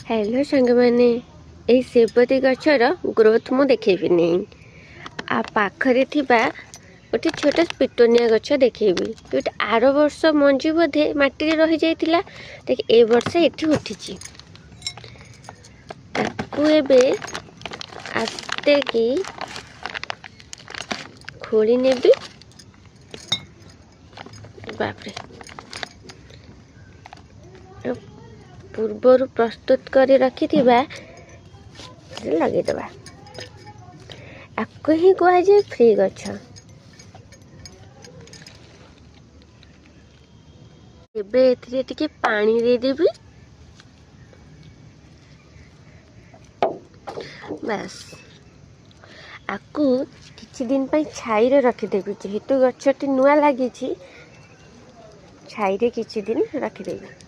Hello सांग मैंने यही सेबती गचर ग्रोथ मु देखेबी आ पाखरे थिबा गोटे छोटा पिटोनिया गछ देखेबी जोटा आर वर्ष मंजी बोधे माटी रही जाइतिला देख ए वर्ष एठी उठिची ताकू एबे आस्ते की खोली नेबी। बापरे पूर्वर प्रस्तुत कर रखी लगेदबा आपको ही कह जाए फ्री गछ। एबे एथिरे टिके पानी दे देबी बस आपको किछि दिन पर छाई रे रखिदेवी जेहेतु गछटी नुआ लगी छाई रे किछि दिन रखिदेवी।